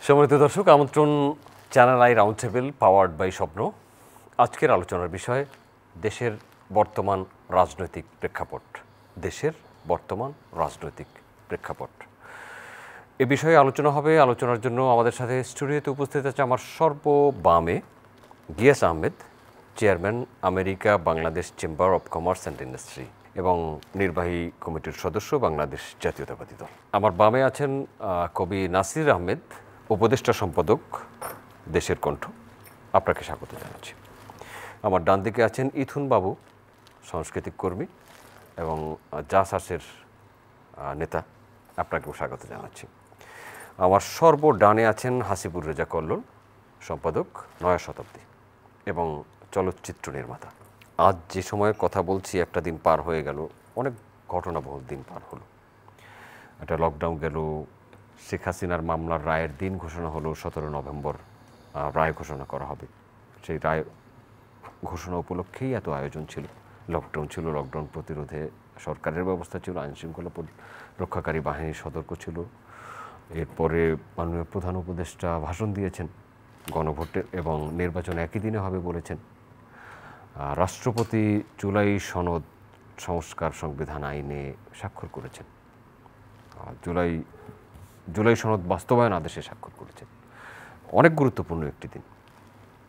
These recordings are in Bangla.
সম্মানিত দর্শক, আমন্ত্রণ channel I round table powered by Shwapno. আজকের আলোচনার বিষয় দেশের বর্তমান রাজনৈতিক প্রেক্ষাপট। দেশের বর্তমান রাজনৈতিক প্রেক্ষাপট এ বিষয়ে আলোচনা হবে। আলোচনার জন্য আমাদের সাথে স্টুডিওতে উপস্থিত আছে আমার সর্ববামে Gias Ahmed, chairman America Bangladesh chamber of commerce and industry এবং নির্বাহী কমিটির সদস্য বাংলাদেশ জাতীয়তাবাদী দল। আমার বামে আছেন কবি নাসির আহমেদ, উপদেষ্টা সম্পাদক দেশের কণ্ঠ। আপনাকে স্বাগত জানাচ্ছি। আমার ডান দিকে আছেন ইথুন বাবু, সাংস্কৃতিক কর্মী এবং জাসাসের নেতা। আপনাকেও স্বাগত জানাচ্ছি। আমার সর্বডানে আছেন হাসিবুর রেজা কল্লোল, সম্পাদক নয়া শতাব্দী এবং চলচ্চিত্র নির্মাতা। আজ যে সময়ে কথা বলছি একটা দিন পার হয়ে গেল, অনেক ঘটনাবহুল দিন পার হলো। একটা লকডাউন গেল, শেখ হাসিনার মামলার রায়ের দিন ঘোষণা হলো 17 নভেম্বর রায় ঘোষণা করা হবে। সেই রায় ঘোষণা উপলক্ষেই এত আয়োজন ছিল। লকডাউন ছিল, লকডাউন প্রতিরোধে সরকারের ব্যবস্থা ছিল, আইনশৃঙ্খলা রক্ষাকারী বাহিনী সতর্ক ছিল। এরপরে মাননীয় প্রধান উপদেষ্টা ভাষণ দিয়েছেন, গণভোটের এবং নির্বাচন একই দিনে হবে বলেছেন। রাষ্ট্রপতি জুলাই সনদ সংস্কার সংবিধান আইনে স্বাক্ষর করেছেন, জুলাই সনদ বাস্তবায়ন আদেশে স্বাক্ষর করেছেন। অনেক গুরুত্বপূর্ণ একটি দিন।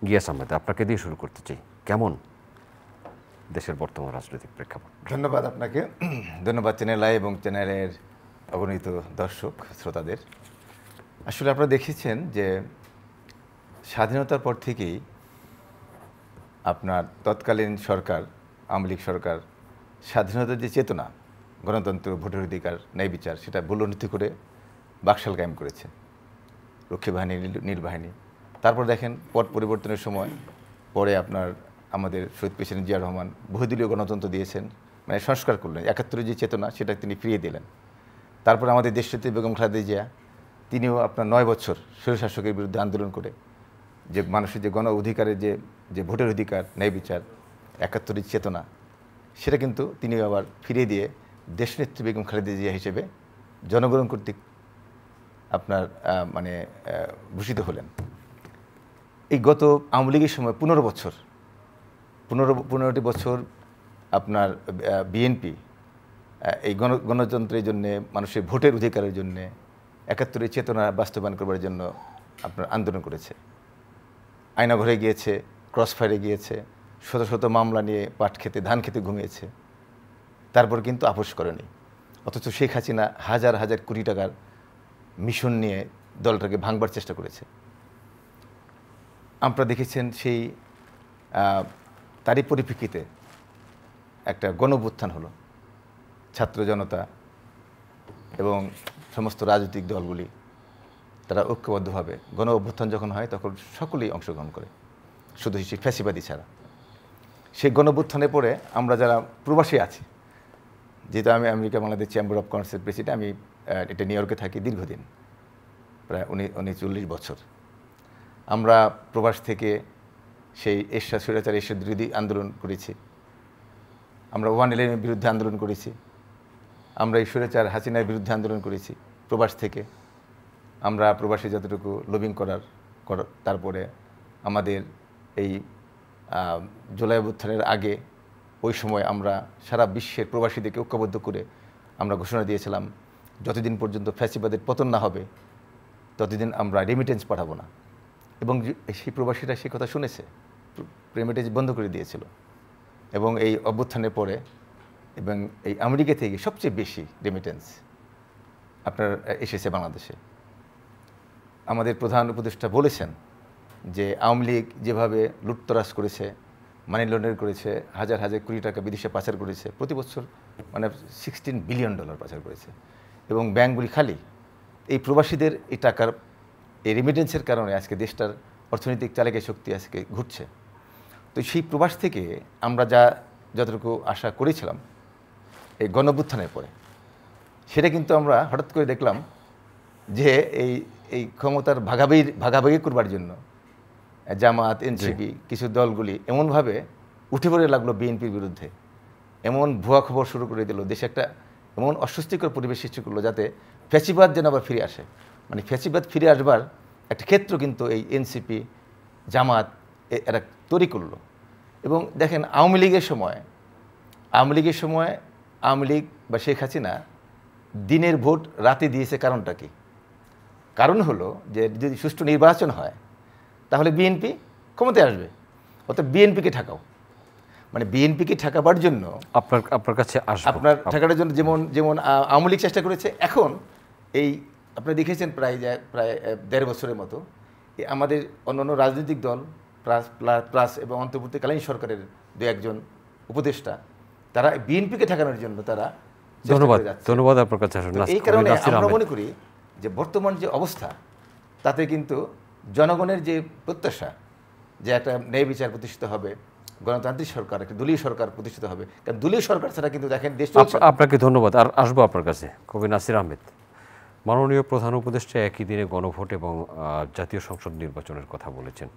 গিয়াস আহমেদ, আপনাকে দিয়ে শুরু করতে চাই। কেমন দেশের বর্তমান রাজনৈতিক প্রেক্ষাপট? ধন্যবাদ আপনাকে, ধন্যবাদ চ্যানেল আই এবং চ্যানেলের অগণিত দর্শক শ্রোতাদের। আসলে আপনারা দেখেছেন যে স্বাধীনতার পর থেকেই আপনার তৎকালীন সরকার, আওয়ামী লীগ সরকার, স্বাধীনতার যে চেতনা, গণতন্ত্র, ভোটের অধিকার, ন্যায় বিচার, সেটা ভুলনীতি করে বাকশাল কায়েম করেছে রক্ষী বাহিনী, নীলবাহিনী। তারপর দেখেন পট পরিবর্তনের সময় পরে আপনার আমাদের শহীদ প্রেসিডেন্ট জিয়া রহমান বহুদলীয় গণতন্ত্র দিয়েছেন, মানে সংস্কার করলেন। 71-এর যে চেতনা সেটা তিনি ফিরিয়ে দিলেন। তারপর আমাদের দেশনেত্রী বেগম খালেদা জিয়া, তিনিও আপনার 9 বছর স্বৈরশাসকের বিরুদ্ধে আন্দোলন করে যে মানুষের যে গণ অধিকারের যে ভোটের অধিকার, ন্যায় বিচার, 71-এর চেতনা, সেটা কিন্তু তিনি আবার ফিরিয়ে দিয়ে দেশনেত্রী বেগম খালেদা জিয়া হিসেবে জনগণ কর্তৃক আপনার ভূষিত হলেন। এই গত আওয়ামী লীগের সময় 15টি বছর আপনার বিএনপি এই গণতন্ত্রের জন্যে, মানুষের ভোটের অধিকারের জন্যে, 71-এর চেতনা বাস্তবায়ন করবার জন্য আপনার আন্দোলন করেছে। আয়নাঘরে গিয়েছে, ক্রসফায়ারে গিয়েছে, শত শত মামলা নিয়ে পাট খেতে, ধান খেতে ঘুমিয়েছে। তারপর কিন্তু আপোষ করেনি। অথচ শেখ হাসিনা হাজার হাজার কোটি টাকার মিশন নিয়ে দলটাকে ভাঙবার চেষ্টা করেছে। আপনারা দেখেছেন সেই তারই পরিপ্রেক্ষিতে একটা গণঅভ্যুত্থান হলো। ছাত্র জনতা এবং সমস্ত রাজনৈতিক দলগুলি তারা ঐক্যবদ্ধভাবে গণ অভ্যুত্থান যখন হয় তখন সকলেই অংশগ্রহণ করে, শুধু সেই ফ্যাসিবাদী ছাড়া। সেই গণ অভ্যুত্থানের পরে আমরা যারা প্রবাসী আছি, যেহেতু আমি আমেরিকা বাংলাদেশ চেম্বার অফ কমার্সের প্রেসিডেন্ট, আমি এটা নিউ ইয়র্কে থাকি দীর্ঘদিন, প্রায় 39 বছর। আমরা প্রবাস থেকে সেই স্বৈরাচার এরশাদ বিরোধী আন্দোলন করেছি, আমরা 111-এর বিরুদ্ধে আন্দোলন করেছি, আমরা এই স্বৈরাচার হাসিনার বিরুদ্ধে আন্দোলন করেছি প্রবাস থেকে। আমরা প্রবাসী যতটুকু লবিং করার তারপরে আমাদের এই জুলাই অভ্যুত্থানের আগে ওই সময় আমরা সারা বিশ্বের প্রবাসীদেরকে ঐক্যবদ্ধ করে আমরা ঘোষণা দিয়েছিলাম, যতদিন পর্যন্ত ফ্যাসিবাদের পতন না হবে ততদিন আমরা রেমিটেন্স পাঠাবো না। এবং সেই প্রবাসীরা সেই কথা শুনেছে, রেমিটেন্স বন্ধ করে দিয়েছিল। এবং এই অভ্যুত্থানের পরে এবং এই আমেরিকা থেকে সবচেয়ে বেশি রেমিটেন্স আপনার এসেছে বাংলাদেশে। আমাদের প্রধান উপদেষ্টা বলেছেন যে আওয়ামী লীগ যেভাবে লুটতরাজ করেছে, মানি লন্ডারিং করেছে, হাজার হাজার কোটি টাকা বিদেশে পাচার করেছে, প্রতি বছর $16 বিলিয়ন পাচার করেছে, এবং ব্যাংকগুলি খালি। এই প্রবাসীদের এই টাকার, এই রেমিটেন্সের কারণে আজকে দেশটার অর্থনৈতিক চালিকা শক্তি আজকে ঘুরছে। তো সেই প্রবাস থেকে আমরা যতটুকু আশা করেছিলাম এই গণঅভ্যুত্থানের পরে, সেটা কিন্তু আমরা হঠাৎ করে দেখলাম যে এই ক্ষমতার ভাগাভাগি করবার জন্য জামাত, এনসিপি, কিছু দলগুলি এমনভাবে উঠে পড়ে লাগলো বিএনপির বিরুদ্ধে, এমন ভুয়া খবর শুরু করে দিল, দেশে একটা এমন অস্বস্তিকর পরিবেশ সৃষ্টি করলো যাতে ফ্যাসিবাদ যেন আবার ফিরে আসে। মানে ফ্যাসিবাদ ফিরে আসবার একটা ক্ষেত্র কিন্তু এই এনসিপি জামাত এরা তৈরি করলো। এবং দেখেন আওয়ামী লীগের সময় আওয়ামী লীগ বা শেখ হাসিনা দিনের ভোট রাতে দিয়েছে। কারণটা কি? কারণ হলো যে যদি সুষ্ঠু নির্বাচন হয় তাহলে বিএনপি ক্ষমতায় আসবে, অর্থাৎ বিএনপিকে ঠাকাও, মানে বিএনপিকে ঠেকাবার জন্য আপনার কাছে আপনার ঠেকানোর জন্য যেমন আওয়ামী লীগ চেষ্টা করেছে। এখন এই আপনি দেখেছেন প্রায় ১.৫ বছরের মতো আমাদের অন্যান্য রাজনৈতিক দল প্লাস এবং অন্তর্বর্তীকালীন সরকারের ২-১ উপদেষ্টা তারা বিএনপিকে ঠেকানোর জন্য তারা ধন্যবাদ আপনার কাছে। এই কারণে আমরা মনে করি যে বর্তমান যে অবস্থা তাতে কিন্তু জনগণের যে প্রত্যাশা যে একটা ন্যায় বিচার প্রতিষ্ঠিত হবে, গণতান্ত্রিক সরকার, একটা দলীয় সরকার প্রতিষ্ঠিত হবে, কারণ দলীয় সরকার ছাড়া কিন্তু দেখেন দেশ চলছে। আপনাকে ধন্যবাদ। আর আসবো আপনার কাছে কবি নাসির আহমেদ। মাননীয় প্রধান উপদেষ্টা একই দিনে গণভোট এবং জাতীয় সংসদ নির্বাচনের কথা বলেছেন,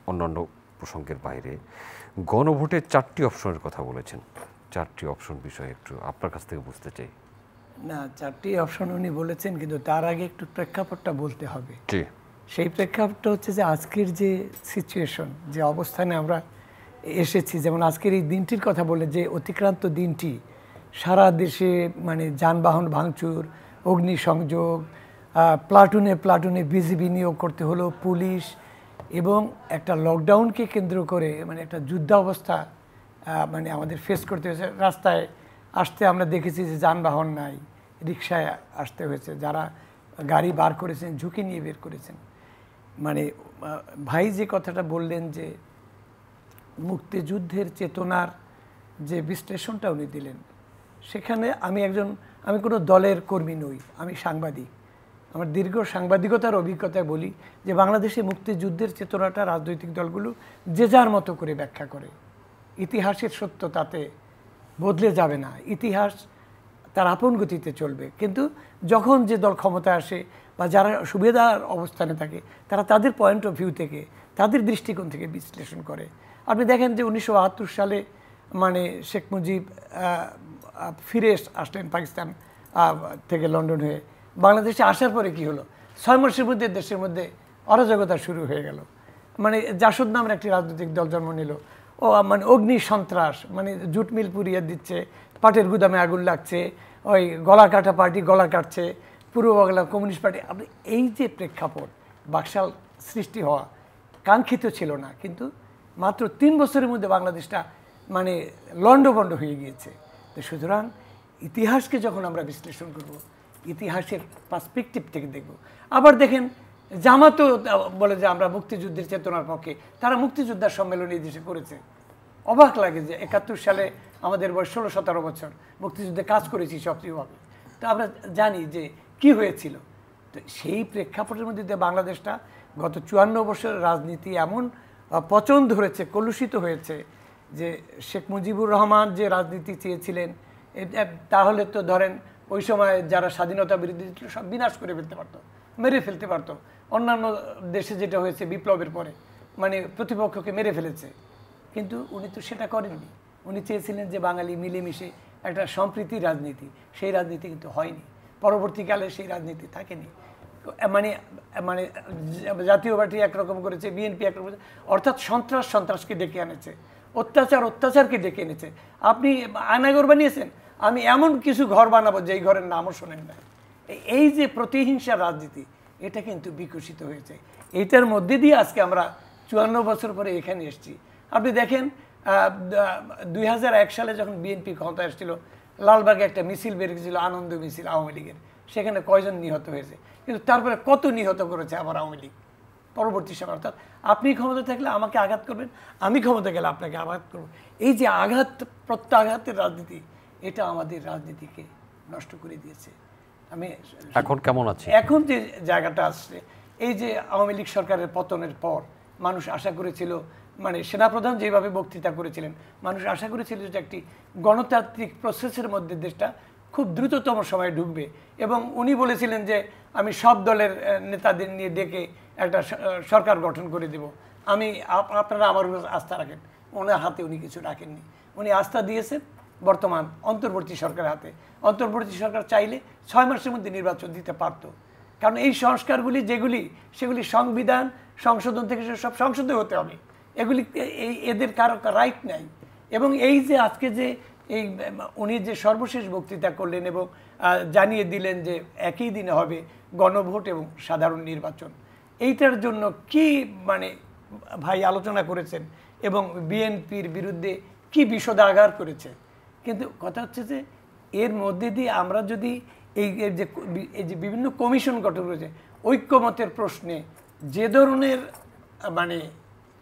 অন্যান্য প্রসঙ্গের বাইরে গণভোটে 4টি অপশনের কথা বলেছেন। 4টি অপশন বিষয়ে একটু আপনার কাছ থেকে বুঝতে চাই। না, 4টি অপশন উনি বলেছেন, কিন্তু তার আগে একটু প্রেক্ষাপটটা বলতে হবে। জি, সেই প্রেক্ষাপটটা হচ্ছে যে আজকের যে সিচুয়েশন, যে অবস্থানে আমরা এসেছি, যেমন আজকের এই দিনটির কথা বলে যে অতিক্রান্ত দিনটি সারা দেশে মানে যানবাহন ভাঙচুর, অগ্নিসংযোগ, প্লাটুনে বিজিবি নিয়োগ করতে হলো, পুলিশ, এবং একটা লকডাউনকে কেন্দ্র করে মানে একটা যুদ্ধাবস্থা মানে আমাদের ফেস করতে হয়েছে। রাস্তায় আসতে আমরা দেখেছি যে যানবাহন নাই, রিক্সায় আসতে হয়েছে, যারা গাড়ি বার করেছেন ঝুঁকি নিয়ে বের করেছেন। মানে ভাই যে কথাটা বললেন যে মুক্তিযুদ্ধের চেতনার যে বিশ্লেষণটা উনি দিলেন, সেখানে আমি কোনো দলের কর্মী নই, আমি সাংবাদিক। আমার দীর্ঘ সাংবাদিকতার অভিজ্ঞতায় বলি যে বাংলাদেশে মুক্তিযুদ্ধের চেতনাটা রাজনৈতিক দলগুলো যে যার মতো করে ব্যাখ্যা করে। ইতিহাসের সত্য তাতে বদলে যাবে না, ইতিহাস তার আপন গতিতে চলবে। কিন্তু যখন যে দল ক্ষমতায় আসে বা যারা সুবিধার অবস্থানে থাকে তারা তাদের পয়েন্ট অফ ভিউ থেকে, তাদের দৃষ্টিকোণ থেকে বিশ্লেষণ করে। আপনি দেখেন যে 1972 সালে মানে শেখ মুজিব ফিরে আসলেন পাকিস্তান থেকে লন্ডন হয়ে, বাংলাদেশে আসার পরে কি হলো, 6 মাসের মধ্যে দেশের মধ্যে অরাজকতা শুরু হয়ে গেল। মানে জাসদ নামের একটি রাজনৈতিক দল জন্ম নিল। মানে অগ্নি সন্ত্রাস, মানে জুট মিল পুড়িয়ে দিচ্ছে, পাটের গুদামে আগুন লাগছে, ওই গলা কাটা পার্টি গলা কাটছে, পূর্ব বাংলা কমিউনিস্ট পার্টি। আপনি এই যে প্রেক্ষাপট, বাকশাল সৃষ্টি হওয়া কাঙ্ক্ষিত ছিল না, কিন্তু মাত্র 3 বছরের মধ্যে বাংলাদেশটা মানে লন্ডভন্ড হয়ে গিয়েছে। তো সুতরাং ইতিহাসকে যখন আমরা বিশ্লেষণ করব, ইতিহাসের পার্সপেক্টিভ থেকে দেখব। আবার দেখেন জামাতও বলে যে আমরা মুক্তিযুদ্ধের চেতনার পক্ষে, তারা মুক্তিযোদ্ধার সম্মেলন এই দেশে করেছে। অবাক লাগে যে 71 সালে আমাদের বয়স 16-17 বছর, মুক্তিযুদ্ধে কাজ করেছি সক্রিয়ভাবে। তো আমরা জানি যে কি হয়েছিল। তো সেই প্রেক্ষাপটের মধ্যে বাংলাদেশটা গত 54 বছরের রাজনীতি এমন পচন ধরেছে, কলুষিত হয়েছে যে শেখ মুজিবুর রহমান যে রাজনীতি চেয়েছিলেন, তাহলে তো ধরেন ওই সময় যারা স্বাধীনতা বিরোধী ছিল সব বিনাশ করে ফেলতে পারতো, মেরে ফেলতে পারতো। অন্যান্য দেশে যেটা হয়েছে বিপ্লবের পরে, মানে প্রতিপক্ষকে মেরে ফেলেছে, কিন্তু উনি তো সেটা করেননি। উনি চেয়েছিলেন যে বাঙালি মিলেমিশে একটা সম্প্রীতির রাজনীতি, সেই রাজনীতি কিন্তু হয়নি। পরবর্তীকালে সেই রাজনীতি থাকেনি। মানে মানে জাতীয় পার্টি একরকম করেছে, বিএনপি একরকম করেছে, অর্থাৎ সন্ত্রাসকে ডেকে আনেছে, অত্যাচারকে ডেকে এনেছে। আপনি আয়নাঘর বানিয়েছেন, আমি এমন কিছু ঘর বানাবো যেই ঘরের নামও শোনেন না। এই যে প্রতিহিংসার রাজনীতি, এটা কিন্তু বিকশিত হয়েছে। এইটার মধ্যে দিয়ে আজকে আমরা 54 বছর পরে এখানে এসেছি। আপনি দেখেন 2001 সালে যখন বিএনপি ক্ষমতায় এসেছিল, লালবাগে একটা মিছিল বেরিয়েছিল, আনন্দ মিছিল আওয়ামী লীগের, সেখানে কয়জন নিহত হয়েছে, কিন্তু তারপরে কত নিহত করেছে আবার আওয়ামী লীগ পরবর্তী সময়। অর্থাৎ আপনি ক্ষমতা থাকলে আমাকে আঘাত করবেন, আমি ক্ষমতা গেলে আপনাকে আঘাত করব। এই যে আঘাত প্রত্যাঘাতের রাজনীতি, এটা আমাদের রাজনীতিকে নষ্ট করে দিয়েছে। আমি এখন কেমন আছে, এখন যে জায়গাটা আসছে, এই যে আওয়ামী লীগ সরকারের পতনের পর মানুষ আশা করেছিল, মানে সেনাপ্রধান যেভাবে বক্তৃতা করেছিলেন, মানুষ আশা করেছিল যে একটি গণতান্ত্রিক প্রসেসের মধ্যে দেশটা খুব দ্রুততম সময়ে ঢুকবে। এবং উনি বলেছিলেন যে আমি সব দলের নেতাদের নিয়ে ডেকে একটা সরকার গঠন করে দেব, আপনারা আমার আস্থা রাখেন। ওনার হাতে উনি কিছু রাখেননি, উনি আস্থা দিয়েছেন বর্তমান অন্তর্বর্তী সরকারের হাতে। অন্তর্বর্তী সরকার চাইলে 6 মাসের মধ্যে নির্বাচন দিতে পারত, কারণ এই সংস্কারগুলি সেগুলি সংবিধান সংশোধন থেকে সব সংশোধন হতে হবে, এগুলি এদের কারো রাইট নাই। এবং এই যে আজকে যে এই উনি যে সর্বশেষ বক্তৃতা করলেন এবং জানিয়ে দিলেন যে একই দিনে হবে গণভোট এবং সাধারণ নির্বাচন, এইটার জন্য কি মানে ভাই আলোচনা করেছেন এবং বিএনপির বিরুদ্ধে কি বিষোদাগার করেছে। কিন্তু কথা হচ্ছে যে এর মধ্যে দিয়ে আমরা যদি এই যে বিভিন্ন কমিশন গঠন করেছে ঐক্যমতের প্রশ্নে যে ধরনের মানে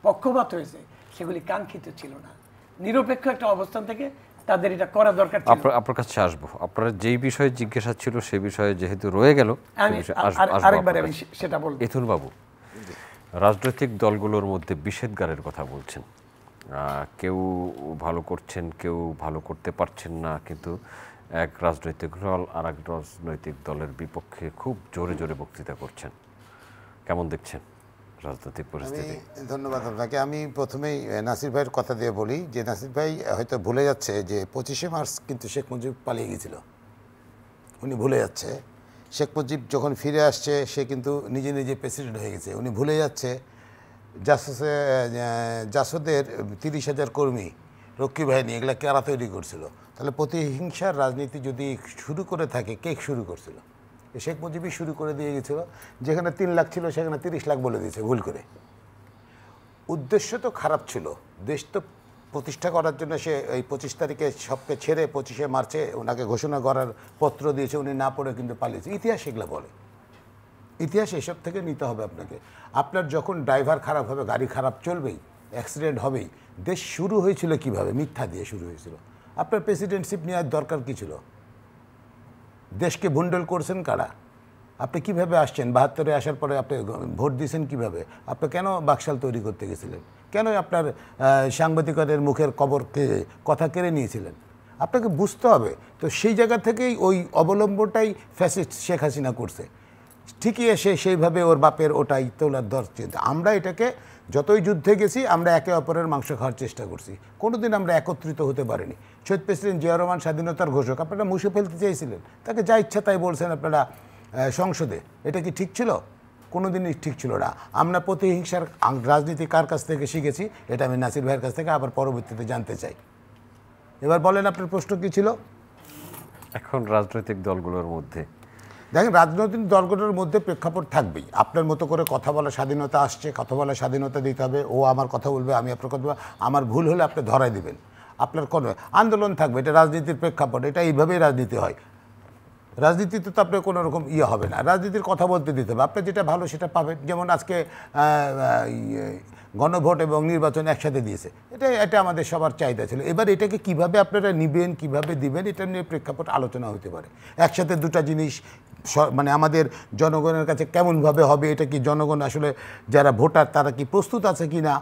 পক্ষপাত হয়েছে সেগুলি কাঙ্ক্ষিত ছিল না। নিরপেক্ষ একটা অবস্থান থেকে তাদের এটা করা দরকার ছিল। আপনার কাছে আসবো, আপনার যেই বিষয়ে জিজ্ঞাসা ছিল সেই বিষয়ে যেহেতু রয়ে গেল আরেকবার আমি সেটা বলবো। ইথুন বাবু, রাজনৈতিক দলগুলোর মধ্যে বিষেধগারের কথা বলছেন, কেউ ভালো করছেন কেউ ভালো করতে পারছেন না, কিন্তু এক রাজনৈতিক দল আর এক রাজনৈতিক দলের বিপক্ষে খুব জোরে জোরে বক্তৃতা করছেন, কেমন দেখছেন রাজনৈতিক পরিস্থিতি? ধন্যবাদ আপনাকে। আমি প্রথমেই নাসির ভাইয়ের কথা দিয়ে বলি যে নাসির ভাই হয়তো ভুলে যাচ্ছে যে 25শে মার্চ কিন্তু শেখ মুজিব পালিয়ে গিয়েছিল, উনি ভুলে যাচ্ছে। শেখ মুজিব যখন ফিরে আসছে সে কিন্তু নিজে নিজে প্রেসিডেন্ট হয়ে গেছে, উনি ভুলে যাচ্ছে জাসদের 30,000 কর্মী, রক্ষী বাহিনী, এগুলা কারা তৈরি করছিল। তাহলে প্রতিহিংসার রাজনীতি যদি শুরু করে থাকে, কে শুরু করছিল? শেখ মুজিবই শুরু করে দিয়ে গেছিল। যেখানে 3 লাখ ছিল সেখানে 30 লাখ বলে দিয়েছে ভুল করে। উদ্দেশ্য তো খারাপ ছিল, দেশ তো প্রতিষ্ঠা করার জন্য সে এই 25 তারিখে সবকে ছেড়ে 25শে মার্চে ওনাকে ঘোষণা করার পত্র দিয়েছে, উনি না পড়ে কিন্তু পালিয়েছে। ইতিহাস এগুলো বলে, ইতিহাস এসব থেকে নিতে হবে আপনাকে। আপনার যখন ড্রাইভার খারাপ হবে, গাড়ি খারাপ চলবেই, অ্যাক্সিডেন্ট হবেই। দেশ শুরু হয়েছিল কিভাবে? মিথ্যা দিয়ে শুরু হয়েছিল। আপনার প্রেসিডেন্টশিপ নেওয়ার দরকার কী ছিল? দেশকে ভুন্ডল করছেন কারা? আপনি কিভাবে আসছেন? 72-এ আসার পরে আপনি ভোট দিয়েছেন কিভাবে? আপনি কেন বাকশাল তৈরি করতে গেছিলেন? কেন আপনার সাংবাদিকদের মুখের কথা কেড়ে নিয়েছিলেন? আপনাকে বুঝতে হবে। তো সেই জায়গা থেকেই ওই অবলম্বনটাই ফ্যাসিস্ট শেখ হাসিনা করছে। ঠিকই এসে সেইভাবে ওর বাপের ওটাই তোলার দরকার। আমরা এটাকে যতই যুদ্ধে গেছি আমরা একে অপরের মাংস খাওয়ার চেষ্টা করছি, কোনোদিন আমরা একত্রিত হতে পারিনি। শহীদ প্রেসিডেন্ট জিয়া রহমান স্বাধীনতার ঘোষক, আপনারা মুছে ফেলতে চাইছিলেন, তাকে যা ইচ্ছা তাই বলছেন আপনারা সংসদে। এটা কি ঠিক ছিল? কোনোদিনই ঠিক ছিল না। আমরা প্রতিহিংসার রাজনীতি কার কাছ থেকে শিখেছি এটা আমি নাসির ভাইয়ের কাছ থেকে আবার পরবর্তীতে জানতে চাই। এবার বলেন আপনার প্রশ্ন কী ছিল? এখন রাজনৈতিক দলগুলোর মধ্যে দেখেন, রাজনৈতিক দলগুলোর মধ্যে প্রেক্ষাপট থাকবেই। আপনার মতো করে কথা বলার স্বাধীনতা আসছে, কথা বলার স্বাধীনতা দিতে হবে। ও আমার কথা বলবে, আমি আপনার কথা বলবো। আমার ভুল হলে আপনি ধরাই দিবেন। আপনার কোনো আন্দোলন থাকবে, এটা রাজনীতির প্রেক্ষাপট, এটা এইভাবেই রাজনীতি হয়। রাজনীতিতে তো আপনার কোনো রকম হবে না, রাজনীতির কথা বলতে দিতে হবে। আপনি যেটা ভালো সেটা পাবেন। যেমন আজকে গণভোট এবং নির্বাচন একসাথে দিয়েছে, এটা আমাদের সবার চাহিদা ছিল। এবার এটাকে কিভাবে আপনারা নিবেন, কিভাবে দিবেন, এটা নিয়ে প্রেক্ষাপট আলোচনা হতে পারে। একসাথে দুটা জিনিস মানে আমাদের জনগণের কাছে কেমনভাবে হবে, এটা কি জনগণ আসলে যারা ভোটার তারা কি প্রস্তুত আছে কি না?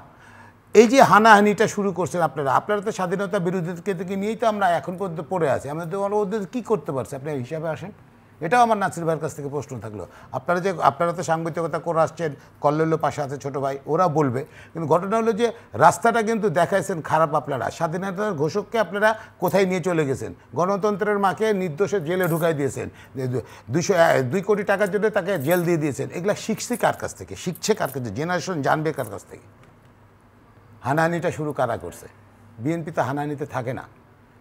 এই যে হানাহানিটা শুরু করছেন আপনারা তো স্বাধীনতা বিরোধীকে থেকে নিয়েই তো আমরা এখন পর্যন্ত পড়ে আছি। আমাদের ওদের কী করতে পারছে আপনি হিসাবে আসেন? এটাও আমার নাসির ভাইয়ের কাছ থেকে প্রশ্ন থাকলো। আপনারা তো সাংবাদিকতা করে আসছেন, কল্লোল পাশে আছে ছোটো ভাই, ওরা বলবে। কিন্তু ঘটনা হলো যে রাস্তাটা কিন্তু দেখাইছেন খারাপ। আপনারা স্বাধীনতার ঘোষককে আপনারা কোথায় নিয়ে চলে গেছেন? গণতন্ত্রের মাকে নির্দোষে জেলে ঢুকাই দিয়েছেন। 2 কোটি টাকার জন্য তাকে জেল দিয়ে দিয়েছেন। এগুলা শিখছে কার কাছ থেকে? শিখছে কার কাছে? জেনারেশন জানবে কার কাছ থেকে? হানাহানিটা শুরু কারা করছে? বিএনপি তো হানাহানিতে থাকে না।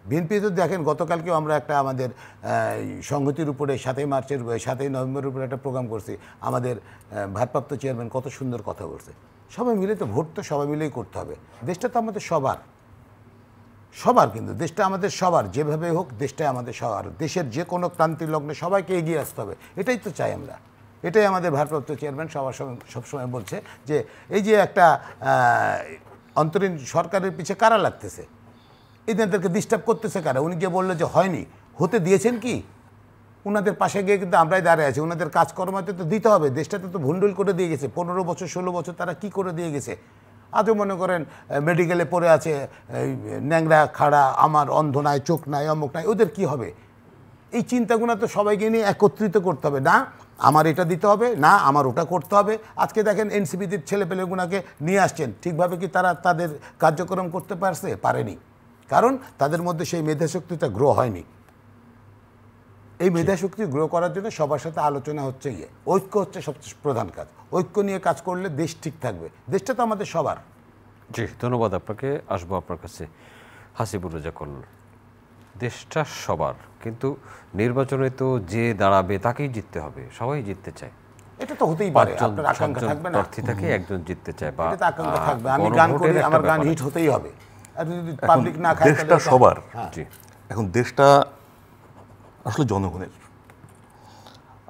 বিএনপি তো দেখেন, গতকালকেও আমরা একটা আমাদের সংহতির উপরে 7ই নভেম্বরের উপরে একটা প্রোগ্রাম করছি। আমাদের ভারপ্রাপ্ত চেয়ারম্যান কত সুন্দর কথা বলছে। সবাই মিলে তো ভোট তো সবাই মিলেই করতে হবে। দেশটা তো আমাদের সবার কিন্তু দেশটা আমাদের সবার, যেভাবে হোক দেশটাই আমাদের সবার। দেশের যে কোনো ক্রান্তির লগ্নে সবাইকে এগিয়ে আসতে হবে, এটাই তো চাই আমরা। এটাই আমাদের ভারপ্রাপ্ত চেয়ারম্যান সবসময় বলছে যে এই যে একটা অন্তরীণ সরকারের পিছিয়ে কারা লাগতেছে, এদেরকে ডিস্টার্ব করতেছে কারা? উনি যে বললো যে হয়নি, হতে দিয়েছেন কি? ওনাদের পাশে গিয়ে কিন্তু আমরাই দাঁড়িয়ে আছি। ওনাদের কাজকর্মতে তো দিতে হবে। দেশটাতে তো ভুন্ডুল করে দিয়ে গেছে 15 বছর 16 বছর তারা কি করে দিয়ে গেছে। আজও মনে করেন মেডিকেলে পড়ে আছে, ন্যাংরা খাড়া, আমার অন্ধ নাই, চোখ নাই, অমুক নাই, ওদের কি হবে? এই চিন্তাগুলো তো সবাইকে নিয়ে একত্রিত করতে হবে। না আমার এটা দিতে হবে, না আমার ওটা করতে হবে। আজকে দেখেন এনসিপিদের ছেলেপেলেগুলোকে নিয়ে আসছেন, ঠিকভাবে কি তারা তাদের কার্যক্রম করতে পারেনি? কারণ তাদের মধ্যে সেই মেধাশক্তিটা গ্রো হয়নি। এই মেধাশক্তি গ্রো করার জন্য সবার সাথে আলোচনা হচ্ছে ঐক্য হচ্ছে সবচেয়ে প্রধান কাজ। ঐক্য নিয়ে কাজ করলে দেশ ঠিক থাকবে। দেশটা তো আমাদের সবার। জি, ধন্যবাদ আপনাকে। আসবো আপনার কাছে হাসিবুর রেজা কল্লোল। দেশটা সবার, কিন্তু নির্বাচনে তো যে দাঁড়াবে তাকেই জিততে হবে, সবাই জিততে চায়। এটা তো হতেই পারে, আপনার আকাঙ্ক্ষা থাকবে না? প্রার্থী থাকে, একজন জিততে চায়, বা এটা তো আকাঙ্ক্ষা থাকবে, আমি গান করি, আমার গান হিট হতেই হবে, আর যদি পাবলিক না খায় দেশটা সবার। জি, এখন দেশটা আসলে জনগণের।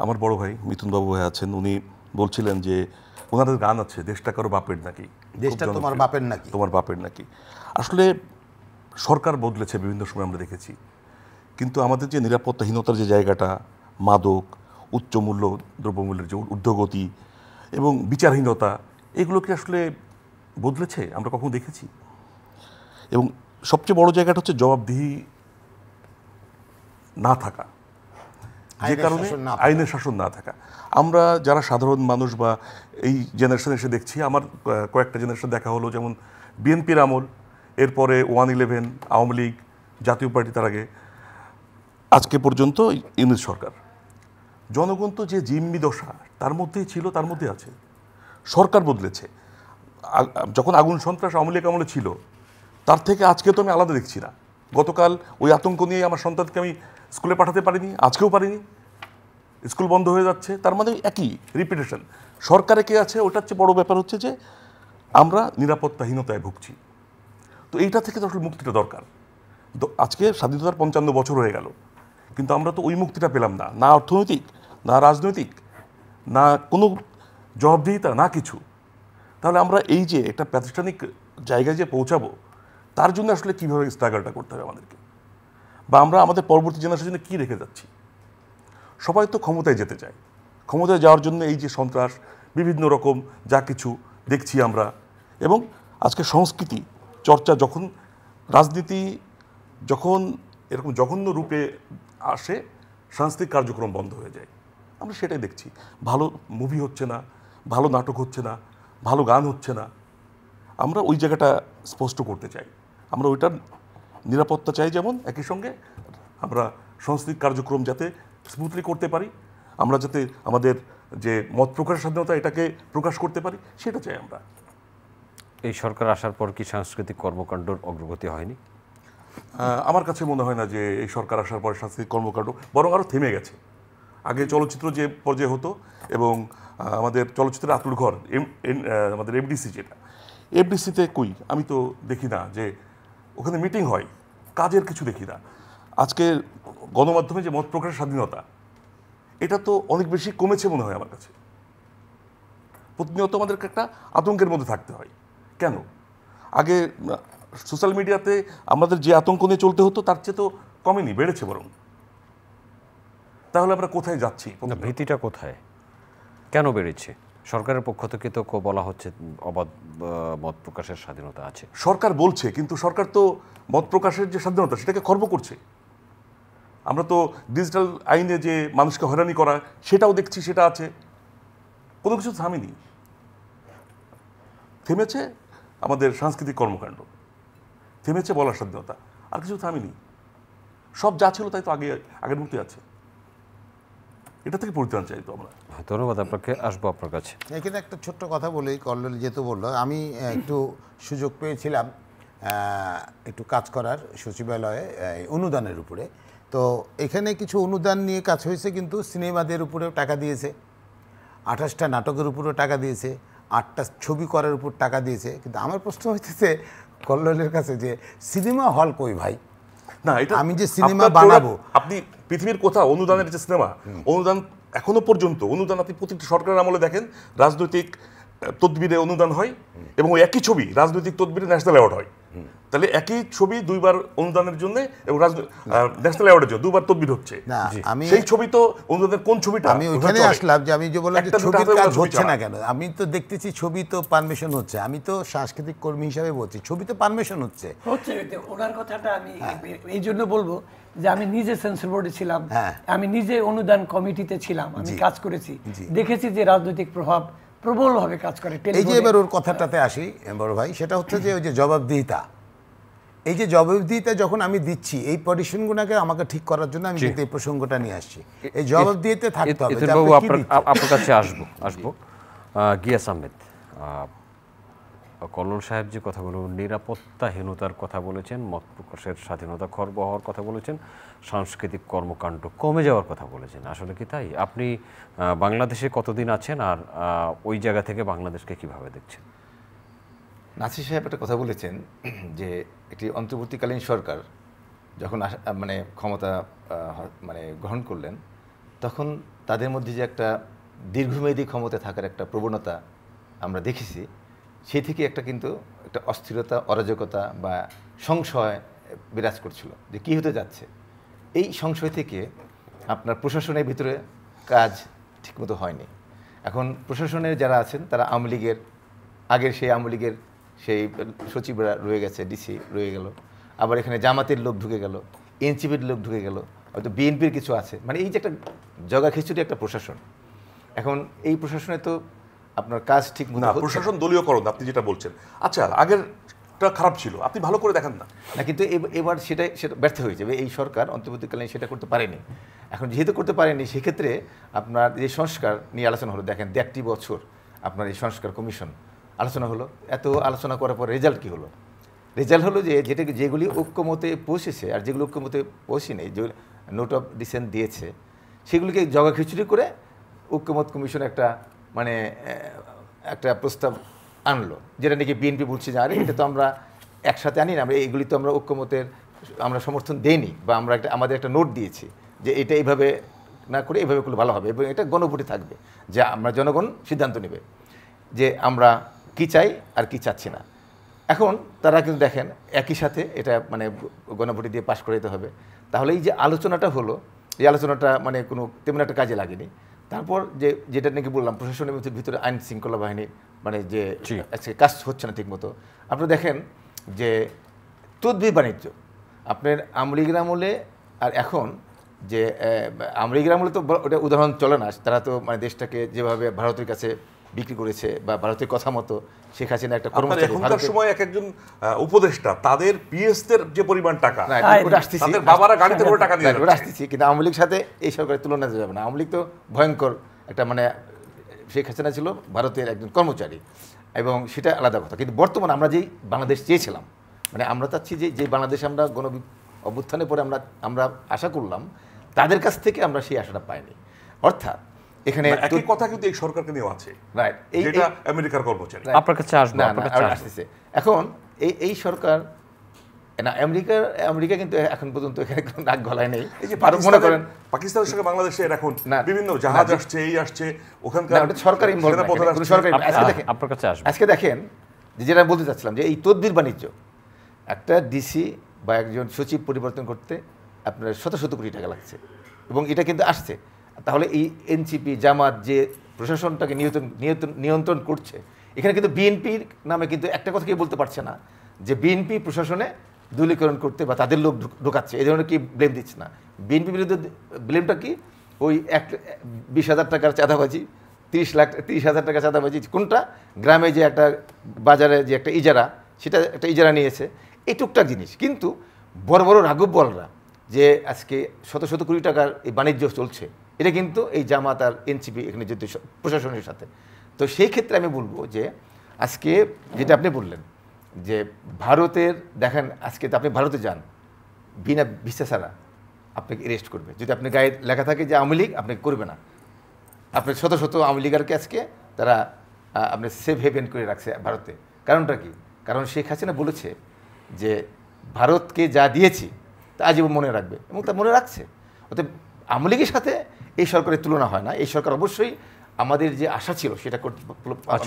আমার বড় ভাই মিথুন বাবু ভাই আছেন, উনি বলছিলেন যে ওনাদের গান আছে, দেশটা কারো বাপের নাকি, দেশটা তোমার বাপের নাকি, তোমার বাপের নাকি। আসলে সরকার বদলেছে বিভিন্ন সময় আমরা দেখেছি, কিন্তু আমাদের যে নিরাপত্তাহীনতার যে জায়গাটা, মাদক, উচ্চ মূল্য দ্রব্যমূল্যের যে ঊর্ধ্বগতি এবং বিচারহীনতা, এগুলো কি আসলে বদলেছে আমরা কখনো দেখেছি? এবং সবচেয়ে বড় জায়গাটা হচ্ছে জবাবদিহি না থাকা, যে কারণে আইনের শাসন না থাকা। আমরা যারা সাধারণ মানুষ বা এই জেনারেশন এসে দেখছি, আমার কয়েকটা জেনারেশন দেখা হলো, যেমন বিএনপির আমল, এরপরে 1-11, আওয়ামী লীগ, জাতীয় পার্টি, তার আগে আজকে পর্যন্ত ইউনিট সরকার। জনগণ তো যে জিম্মি দশা তার মধ্যেই ছিল, তার মধ্যে আছে। সরকার বদলেছে। যখন আগুন সন্ত্রাস আওয়ামী লীগ আমলে ছিল, তার থেকে আজকে তো আমি আলাদা দেখছি না। গতকাল ওই আতঙ্ক নিয়ে আমার সন্তানকে আমি স্কুলে পাঠাতে পারিনি, আজকেও পারিনি, স্কুল বন্ধ হয়ে যাচ্ছে। তার মানে একই রিপিটেশন। সরকারে কে আছে, ওটার চেয়ে বড় ব্যাপার হচ্ছে যে আমরা নিরাপত্তাহীনতায় ভুগছি। তো এইটা থেকে তো আসলে মুক্তিটা দরকার। আজকে স্বাধীনতার 55 বছর হয়ে গেল, কিন্তু আমরা তো ওই মুক্তিটা পেলাম না, না অর্থনৈতিক, না রাজনৈতিক, না কোনো জবাবদিহিতা, না কিছু। তাহলে আমরা এই যে একটা প্রাতিষ্ঠানিক জায়গায় যে পৌঁছাবো, তার জন্য আসলে কীভাবে স্ট্রাগলটা করতে হবে আমাদেরকে, বা আমরা আমাদের পরবর্তী জেনারেশনের জন্য কী রেখে যাচ্ছি। সবাই তো ক্ষমতায় যেতে চায়, ক্ষমতায় যাওয়ার জন্য এই যে সন্ত্রাস, বিভিন্ন রকম যা কিছু দেখছি আমরা। এবং আজকে সংস্কৃতি চর্চা, যখন রাজনীতি যখন এরকম জঘন্য রূপে আসে, সাংস্কৃতিক কার্যক্রম বন্ধ হয়ে যায়। আমরা সেটাই দেখছি। ভালো মুভি হচ্ছে না, ভালো নাটক হচ্ছে না, ভালো গান হচ্ছে না। আমরা ওই জায়গাটা স্পষ্ট করতে চাই। আমরা ওইটার নিরাপত্তা চাই, যেমন একই সঙ্গে আমরা সাংস্কৃতিক কার্যক্রম যাতে স্মুথলি করতে পারি, আমরা যাতে আমাদের যে মত প্রকাশের স্বাধীনতা, এটাকে প্রকাশ করতে পারি, সেটা চাই আমরা। এই সরকার আসার পর কি সাংস্কৃতিক কর্মকাণ্ডের অগ্রগতি হয়নি? আমার কাছে মনে হয় না যে এই সরকার আসার পর সাংস্কৃতিক কর্মকাণ্ড, বরং আরও থেমে গেছে। আগে চলচ্চিত্র যে পর্যায়ে হতো, এবং আমাদের চলচ্চিত্রের আতুর ঘর, আমাদের এফডিসি, যেটা এফডিসিতে কই আমি তো দেখি না যে ওখানে মিটিং হয়, কাজের কিছু দেখি না। আজকে গণমাধ্যমে যে মত প্রকাশের স্বাধীনতা, এটা তো অনেক বেশি কমেছে মনে হয় আমার কাছে। প্রতিনিয়ত আমাদেরকে একটা আতঙ্কের মধ্যে থাকতে হয়। কেন? আগে সোশ্যাল মিডিয়াতে আমাদের যে আতঙ্ক নিয়ে চলতে হতো, তার চেয়ে তো কমেনি, বেড়েছে বরং। তাহলে আমরা কোথায় যাচ্ছি? ভীতিটা কোথায়, কেন বেড়েছে? সরকারের পক্ষ থেকে তো বলা হচ্ছে অবাধ মত প্রকাশের স্বাধীনতা আছে। সরকার বলছে, কিন্তু সরকার তো মত প্রকাশের যে স্বাধীনতা, সেটাকে খর্ব করছে। আমরা তো ডিজিটাল আইনে যে মানুষকে হয়রানি করা, সেটাও দেখছি, সেটা আছে। কোনো কিছু থামেনি। থেমেছে আমাদের সাংস্কৃতিক কর্মকাণ্ড, থেমেছে বলার স্বাধীনতা, আর কিছু থামেনি। সব যা ছিল তাই তো আগের মতোই আছে। এটা থেকে পরিত্রাণ চাই তো আমরা। ধন্যবাদ আপনাকে। আসবো আপনার কাছে। এখানে একটা ছোট্ট কথা বলি, কল্লোল যেহেতু বললো, আমি একটু সুযোগ পেয়েছিলাম একটু কাজ করার সচিবালয়ে অনুদানের উপরে। তো এখানে কিছু অনুদান নিয়ে কাজ হয়েছে, কিন্তু সিনেমাদের উপরেও টাকা দিয়েছে, 28টা নাটকের উপরেও টাকা দিয়েছে, 8টা ছবি করার উপর টাকা দিয়েছে। কিন্তু আমার প্রশ্ন হচ্ছে কল্লোলের কাছে যে সিনেমা হল কই ভাই? না, এটা আমি যে সিনেমা বানাবো, আপনি পৃথিবীর কোথাও অনুদানের যে সিনেমা, অনুদান এখনো পর্যন্ত, অনুদান আপনি প্রতিটি সরকারের আমলে দেখেন, রাজনৈতিক তদবিরে অনুদান হয়, এবং ওই একই ছবি রাজনৈতিক তদবিরে ন্যাশনাল অ্যাওয়ার্ড হয়। তাহলে একই ছবি দুইবার অনুদানের জন্য এবং ন্যাশনাল অ্যাওয়ার্ডের জন্য দুবার তদবির হচ্ছে। আমি সেই ছবি তো অনুদানের কোন ছবিটা? আমি ওখানে আসলাম যে আমি যে বললাম যে ছবির কাজ হচ্ছে না কেন। আমি তো দেখতেছি ছবি তো পারমিশন হচ্ছে, আমি তো সাংস্কৃতিক কর্মী হিসাবে বলছি ছবি তো পারমিশন হচ্ছে। ওনার কথাটা আমি এই জন্য বলবো যে আমি নিজে সেন্সর বোর্ডে ছিলাম, আমি নিজে অনুদান কমিটিতে ছিলাম, আমি কাজ করেছি, দেখেছি যে রাজনৈতিক প্রভাব প্রবলভাবে কাজ করে। এই যে এবার ওর কথাটাতে আসি বড় ভাই, সেটা হচ্ছে যে ওই যে জবাবদিহিতা, এই যে জবাবদিহিতা যখন আমি দিচ্ছি এই পজিশনগুলোকে আমাকে ঠিক করার জন্য আমি কিন্তু এই প্রসঙ্গটা নিয়ে আসছি। এই জবাবদিহিতে থাকতে হবে। ইথিল বাবু, আপনার কাছে আসবো। গিয়াস আহমেদ, কল্লোল সাহেব যে কথাগুলো, নিরাপত্তাহীনতার কথা বলেছেন, মত প্রকাশের স্বাধীনতা খর্ব হওয়ার কথা বলেছেন, সাংস্কৃতিক কর্মকাণ্ড কমে যাওয়ার কথা বলেছেন, আসলে কি তাই? আপনি বাংলাদেশে কতদিন আছেন আর ওই জায়গা থেকে বাংলাদেশকে কিভাবে দেখছেন? নাসির সাহেব একটা কথা বলেছেন যে একটি অন্তর্বর্তীকালীন সরকার যখন মানে ক্ষমতা মানে গ্রহণ করলেন, তখন তাদের মধ্যে যে একটা দীর্ঘমেয়াদী ক্ষমতা থাকার একটা প্রবণতা আমরা দেখেছি, সেই থেকে কিন্তু একটা অস্থিরতা, অরাজকতা বা সংশয় বিরাজ করছিল যে কী হতে যাচ্ছে। এই সংশয় থেকে আপনার প্রশাসনের ভিতরে কাজ ঠিকমতো হয়নি। এখন প্রশাসনের যারা আছেন তারা আওয়ামী লীগের আগের সেই আওয়ামী লীগের সেই সচিবরা রয়ে গেছে, ডিসি রয়ে গেল, আবার এখানে জামাতের লোক ঢুকে গেল, এনসিপির লোক ঢুকে গেল, হয়তো বিএনপির কিছু আছে। মানে এই যে একটা জগা খিচুড়ি একটা প্রশাসন। এখন এই প্রশাসনে তো আপনার কাজ ঠিক না, প্রশাসন দলীয়করণ আপনি যেটা বলছেন। আচ্ছা, আগেরটা খারাপ ছিল, আপনি ভালো করে দেখেন না। কিন্তু এবার সেটা ব্যর্থ হয়ে যাবে। এই সরকার অন্তর্বর্তীকালীন সেটা করতে পারেনি। এখন যেহেতু করতে পারেনি, সেক্ষেত্রে আপনার যে সংস্কার নিয়ে আলোচনা হলো, দেখেন 1.5 বছর আপনার এই সংস্কার কমিশন আলোচনা হলো। এত আলোচনা করার পর রেজাল্ট কী হলো? রেজাল্ট হলো যে যেগুলি ঐক্যমতে পৌঁছেছে আর যেগুলো ঐক্যমতে পৌঁছেনি, যে নোট অফ ডিসেন্ট দিয়েছে, সেগুলিকে জগা খিচুড়ি করে ঐক্যমত কমিশন মানে একটা প্রস্তাব আনলো, যেটা নাকি বিএনপি বলছে যে আরে এটা তো আমরা একসাথে আনি না, আমরা এগুলি তো আমরা ঐক্যমতের আমরা সমর্থন দেইনি, বা আমরা আমাদের একটা নোট দিয়েছি যে এটা এইভাবে না করে এইভাবে করলে ভালো হবে, এবং এটা গণভোটে থাকবে যে আমরা জনগণ সিদ্ধান্ত নেবে যে আমরা কি চাই আর কি চাচ্ছি না। এখন তারা কিন্তু দেখেন একই সাথে এটা মানে গণভোটে দিয়ে পাশ করে দিতে হবে। তাহলে এই যে আলোচনাটা হলো, এই আলোচনাটা মানে কোনো তেমন একটা কাজে লাগেনি। তারপর যেটা নাকি বললাম, প্রশাসনের ভিতরে আইন শৃঙ্খলা বাহিনী মানে যে আজকে কাজ হচ্ছে না ঠিকমতো। আপনারা দেখেন যে তদবির বাণিজ্য আপনার আওয়ামী লীগের আমলে আর এখন যে আওয়ামী লীগের আমলে তো ওটা উদাহরণ চলে না, তারা তো মানে দেশটাকে যেভাবে ভারতের কাছে বিক্রি করেছে বা ভারতের কথা মতো শেখ হাসিনা একটা কর্মচারী, এখনকার সময় এক একজন উপদেষ্টা তাদের পিএসদের যে পরিমাণ টাকা, তাদের বাবারা গাড়িতে করে টাকা দিয়ে ওটা আসতেছি। কিন্তু আওয়ামী লীগের সাথে এই সরকারের তুলনা যাবে না। আওয়ামী লীগ তো ভয়ঙ্কর একটা মানে শেখ হাসিনা ছিল ভারতের একজন কর্মচারী, এবং সেটা আলাদা কথা। কিন্তু বর্তমানে আমরা যেই বাংলাদেশ চেয়েছিলাম, মানে আমরা চাচ্ছি যে বাংলাদেশে আমরা গণ অভ্যুত্থানের পরে আমরা আশা করলাম, তাদের কাছ থেকে আমরা সেই আশাটা পাইনি। অর্থাৎ এখানে একই কথা কিন্তু এই সরকারকে নিয়েও আছে, রাইট? এটা আমেরিকার কর্মচারী। আপনার কাছে আসতেছে। এখন এই সরকার না, আমেরিকা কিন্তু এখন পর্যন্ত এখানে নাক গলায় নেই। এই যে মনে করেন পাকিস্তানের সঙ্গে বাংলাদেশের এখন বিভিন্ন জাহাজ আসছে, এই আসছে, ওখানকার সরকারি আজকে দেখেন যেটা বলতে চাচ্ছিলাম, যে এই তদবির বাণিজ্য একটা ডিসি বা একজন সচিব পরিবর্তন করতে আপনার শত শত কোটি টাকা লাগছে, এবং এটা কিন্তু আসছে। তাহলে এই এনসিপি জামাত যে প্রশাসনটাকে নিয়ন্ত্রণ করছে, এখানে কিন্তু বিএনপির নামে কিন্তু একটা কথা কেউ বলতে পারছে না যে বিএনপি প্রশাসনে দলীয়করণ করতে বা তাদের লোক ঢোকাচ্ছে, এই ধরনের কি ব্লেম দিচ্ছে না। বিএনপি বিরুদ্ধে ব্লেমটা কি? ওই 20,000 টাকার চাঁদাবাজি, 30,000 টাকা চাঁদাবাজি, কোনটা গ্রামে যে একটা বাজারে যে একটা ইজারা, সেটা একটা ইজারা নিয়েছে, এই টুকটাক জিনিস। কিন্তু বড় বড় রাঘব বলরা যে আজকে শত শত কোটি টাকার এই বাণিজ্য চলছে, এটা কিন্তু এই জামাত আর এনসিপি এখানে যেহেতু প্রশাসনের সাথে। তো সেই ক্ষেত্রে আমি বলবো যে আজকে যেটা আপনি বললেন যে ভারতের, দেখেন আজকে তো আপনি ভারতে যান, বিনা ভিসা ছাড়া আপনাকে অ্যারেস্ট করবে। যদি আপনি গায়ে লেখা থাকে যে আওয়ামী লীগ, আপনাকে করবে না। আপনি শত শত আওয়ামী লীগারকে আজকে তারা আপনি সেফ হেভেন করে রাখছে ভারতে। কারণটা কি? কারণ শেখ হাসিনা বলেছে যে ভারতকে যা দিয়েছি তা আজীবন মনে রাখবে, এবং তা মনে রাখছে। অতএব আওয়ামী লীগের সাথে এই সরকারের তুলনা হয় না। এই সরকার অবশ্যই আমাদের যে আশা ছিল সেটা করতে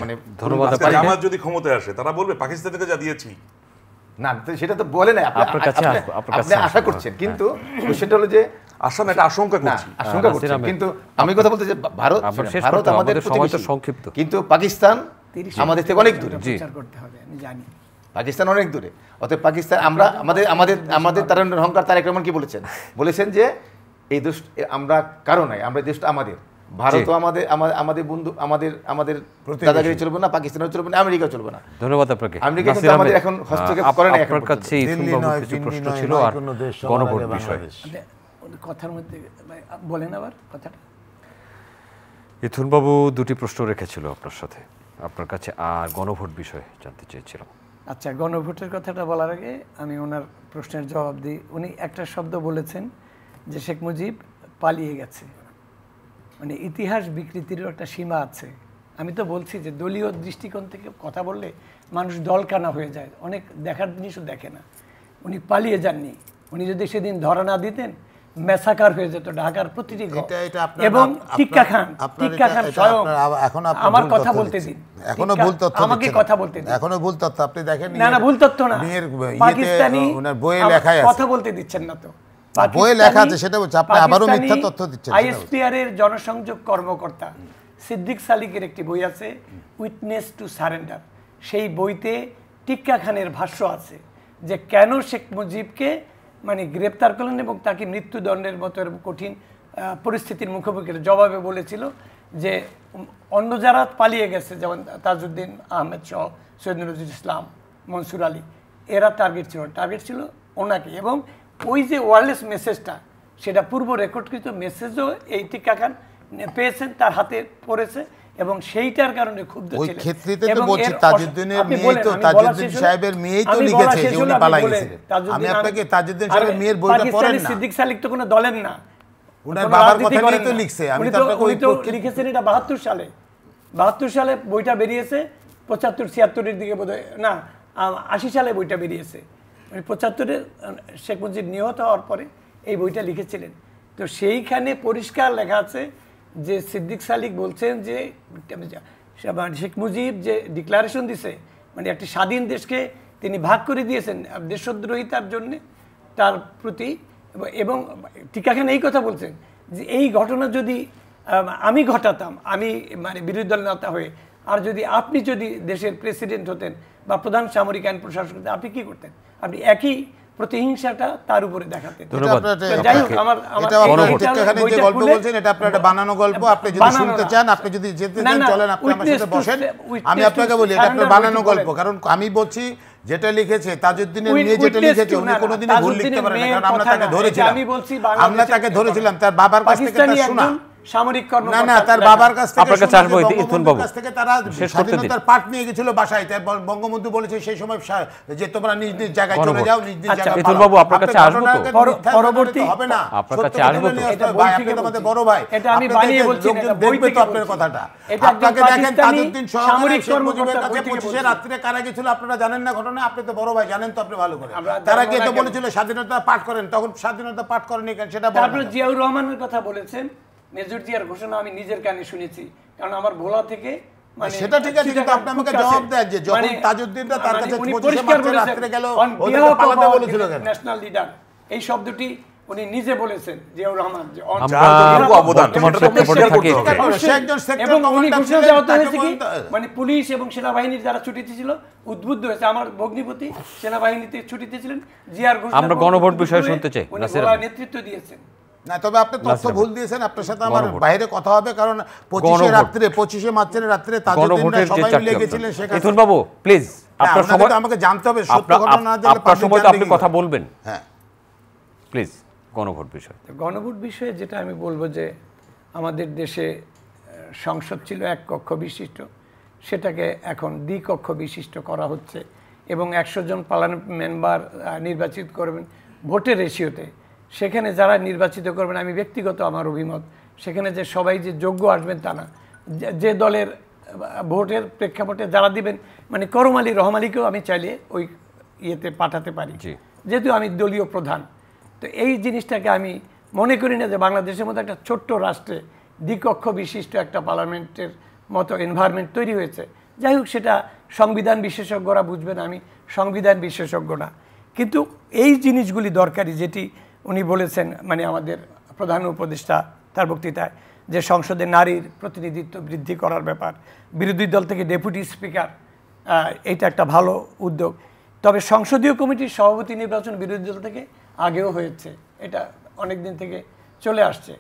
মানে ধন্যবাদ। জামাত যদি ক্ষমতায় আসে তারা বলবে পাকিস্তানকে যা দিয়েছি না, সেটা তো বলে না, আপনি আশা করছেন। কিন্তু সেটা হলো যে আশা না, এটা আশঙ্কা করছি, আশঙ্কা করছেন। কিন্তু আমি কথা বলতে যে ভারত আমাদের সংক্ষিপ্ত, কিন্তু পাকিস্তান আমাদের থেকে অনেক দূরে। পাকিস্তান অনেক দূরে। অতএব পাকিস্তান আমরা আমাদের তারুণ্যের অহংকার তারেক রহমান কি বলেছেন যে এই দেশ আমরা কারো নাই, আমরা দেশটা আমাদের। ভারতও আমাদের বন্ধু, আমাদের দাদাগিরি চলবে না, পাকিস্তানও চলবে না, আমেরিকা চলবে না। ধন্যবাদ আপনাকে। আমেরিকা কিন্তু আমাদের এখন হস্তক্ষেপ করে না। আপনার কাছে কিছু প্রশ্ন ছিল আর গণভোট বিষয় কথার মধ্যে বলেন আবার কথাটা। ইথুন বাবু দুটি প্রশ্ন রেখেছিল আপনার সাথে, আপনার কাছে আর গণভোট বিষয়ে জানতে চেয়েছিলাম। আচ্ছা, গণভোটের কথাটা বলার আগে আমি ওনার প্রশ্নের জবাব দিই। উনি একটা শব্দ বলেছেন যে শেখ মুজিব পালিয়ে গেছে, মানে ইতিহাস বিকৃতিরও একটা সীমা আছে। আমি তো বলছি যে দলীয় দৃষ্টিকোণ থেকে কথা বললে মানুষ দলকানা হয়ে যায়, অনেক দেখার জিনিসও দেখে না। উনি পালিয়ে যাননি। উনি যদি সেদিন ধরা না দিতেন ম্যাসাকার হয়ে যেত ঢাকার প্রতিটি এবং টিক্কা খান স্বয়ং। আমার কথা বলতে দিন, এখনো ভুল তথ্য আমাকে কথা বলতে দিন। এখনো ভুল তথ্য আপনি দেখেন। না ভুল তথ্য না, পাকিস্তানি বইয়ে লেখাই আছে, কথা বলতে দিচ্ছেন না তো। বইয়ে লেখা আছে সেটা বলছে, আপনি আবারও মিথ্যা তথ্য দিচ্ছেন। আইএসপিআর এর জনসংযোগ কর্মকর্তা সিদ্দিক সালিকের একটি বই আছে উইটনেস টু সারেন্ডার। সেই বইতে টিক্কা খানের ভাষ্য আছে যে কেন শেখ মুজিবকে মানে গ্রেপ্তার করলেন এবং তাকে মৃত্যুদণ্ডের মতো কঠিন পরিস্থিতির মুখোমুখি জবাবে বলেছিল যে অন্য যারা পালিয়ে গেছে যেমন তাজউদ্দিন আহমেদ সহ সৈয়দ নজরুল ইসলাম, মনসুর আলী, এরা টার্গেট ছিল ওনাকে। এবং ওই যে ওয়্যারলেস মেসেজটা, সেটা পূর্ব রেকর্ডকৃত মেসেজও এই টিক্কা খান পেয়েছেন, তার হাতে পড়েছে এবং সেইটার কারণে ক্ষুব্ধ ছিলেন। ওই ক্ষেত্রেতে তো বলছি তাজউদ্দিনের মেয়ে, তো তাজউদ্দিন সাহেবের মেয়েই তো লিখেছে যে উনি পালিয়ে গেছিলেন। আমি আপনাকে তাজউদ্দিন সাহেবের মেয়ের বইটা পড়েন না। সিদ্দিক সালিক তো কোনো দলের না, ওনার বাবার কথা নিয়ে তো লিখছে। আমি তো আপনাকে ওই লিখেছেন এটা 72 সালে বইটা বেরিয়েছে, 75-76 এর দিকে বোধহয় না 80 সালে বইটা বেরিয়েছে। 75-এ শেখ মুজিব নিহত হওয়ার পরে এই বইটা লিখেছিলেন। তো সেইখানে পরিষ্কার লেখা আছে যে সিদ্দিক সালিক বলছেন যে শেখ মুজিব যে ডিক্লারেশন দিছে, মানে একটি স্বাধীন দেশকে তিনি ভাগ করে দিয়েছেন দেশদ্রোহিতার জন্য তার প্রতি। এবং টিক্কা খান এই কথা বলছেন যে এই ঘটনা যদি আমি ঘটাতাম, আমি মানে বিরোধী দল নেতা হয়ে, আর যদি আপনি যদি দেশের প্রেসিডেন্ট হতেন বা প্রধান সামরিক আইন প্রশাসক হতেন, আপনি কি করতেন? আপনি একই প্রতিহিংসাটা তার উপরে দেখাতেন। যাই হোক, আমার যে গল্প বলছেন এটা আপনার একটা বানানো গল্প। আপনি যদি শুনতে চান, আপনি যদি যেতে চান, চলেন আপনি আমার সাথে বসেন। আমি আপনাকে বলি এটা আপনার বানানো গল্প, কারণ আমি বলছি যেটা লিখেছে তাজউদ্দিনের মেয়ে, যেটা লিখেছে উনি কোনোদিনই ভুল লিখতে পারেন না, কারণ আমরা তাকে ধরেছিলাম তার বাবার কাছ থেকে তার শোনা সামরিক কর্মকর্তা। না তার বাবার কাছ থেকে আপনার কাছে আসবো ইথুন বাবু, কাছ থেকে তারা স্বাধীনতার পাঠ নিয়ে গেছিল বাসায়। তার বঙ্গবন্ধু বলেছে সেই সময় যে তোমরা নিজ নিজ জায়গায় চলে যাও, নিজ নিজ জায়গায়। ইথুন বাবু আপনার কাছে আসবো তো, পরবর্তী হবে না, আপনার কাছে আসবো তো। এটা বই থেকে আমাদের বড় ভাই, এটা আমি বানিয়ে বলছি না, এটা বই থেকে আপনার কথাটা। আপনাকে দেখেন তাজউদ্দিন সামরিক কর্মকর্তার কাছে 25 রাত্রে কারা গেছিল আপনারা জানেন না ঘটনা? আপনি তো বড় ভাই, জানেন তো আপনি ভালো করে। তারা গিয়ে তো বলেছিল স্বাধীনতা পাঠ করেন, তখন স্বাধীনতা পাঠ করেনি কেন সেটা বলেন। আপনি জিয়াউর রহমানের কথা বলেছেন, মেজর জিয়ার ঘোষণা আমি নিজের কানে শুনেছি, কারণ আমার ভোলা থেকে সেটা ঠিক আছে, কিন্তু আপনি আমাকে জবাব দেন যে যখন তাজউদ্দিনরা তার কাছে 25 মার্চে রাতে গেল, ওদেরকে পালাতে বলেছিল কেন? ন্যাশনাল লিডার এই শব্দটি উনি নিজে বলেছেন জিয়াউর রহমান, যে এবং উনি ঘোষণা দেওয়া হয়েছে কি মানে পুলিশ এবং সেনাবাহিনীর যারা ছুটিতে ছিল উদ্বুদ্ধ হয়েছে। আমার ভগ্নিপতি সেনাবাহিনীতে ছুটিতে ছিলেন, জিয়ার ঘোষণা আমরা গণভোট বিষয়ে শুনতে চাই। উনি নেতৃত্ব দিয়েছেন। না, তবে আপনি তথ্য ভুল দিয়েছেন। আপনার সাথে আমার বাইরে কথা হবে, কারণ 25 মার্চের রাত্রে তাজউদ্দিনরা সবাই মিলে গেছিলেন সেখানে। ইথুন বাবু প্লিজ, আপনার সময় আমাকে জানতে হবে, সত্য ঘটনা না জানলে আপনার সময় আপনি কথা বলবেন। হ্যাঁ প্লিজ, গণভোট বিষয়। গণভোট বিষয়ে যেটা আমি বলবো যে আমাদের দেশে সংসদ ছিল এক কক্ষ বিশিষ্ট, সেটাকে এখন দ্বিকক্ষ বিশিষ্ট করা হচ্ছে এবং 100 জন পার্লামেন্ট মেম্বার নির্বাচিত করবেন ভোটের রেশিওতে। সেখানে যারা নির্বাচিত করবেন, আমি ব্যক্তিগত আমার অভিমত, সেখানে যে সবাই যে যোগ্য আসবেন তা না, যে দলের ভোটের প্রেক্ষাপটে যারা দিবেন, মানে করম আলী রহমালিকেও আমি চাইলে ওই ইয়েতে পাঠাতে পারি, যেহেতু আমি দলীয় প্রধান। তো এই জিনিসটাকে আমি মনে করি না যে বাংলাদেশের মতো একটা ছোট্ট রাষ্ট্রে দ্বিকক্ষ বিশিষ্ট একটা পার্লামেন্টের মতো এনভায়রনমেন্ট তৈরি হয়েছে। যাই হোক, সেটা সংবিধান বিশেষজ্ঞরা বুঝবেন, আমি সংবিধান বিশেষজ্ঞ না। কিন্তু এই জিনিসগুলি দরকারি, যেটি উনি বলেছেন, মানে আমাদের প্রধান উপদেষ্টা তার বক্তৃতায়, যে সংসদে নারীর প্রতিনিধিত্ব বৃদ্ধি করার ব্যাপার, বিরোধী দল থেকে ডেপুটি স্পিকার, এইটা একটা ভালো উদ্যোগ। তবে সংসদীয় কমিটির সভাপতি নির্বাচন বিরোধী দল থেকে আগেও হয়েছে, এটা অনেক দিন থেকে চলে আসছে।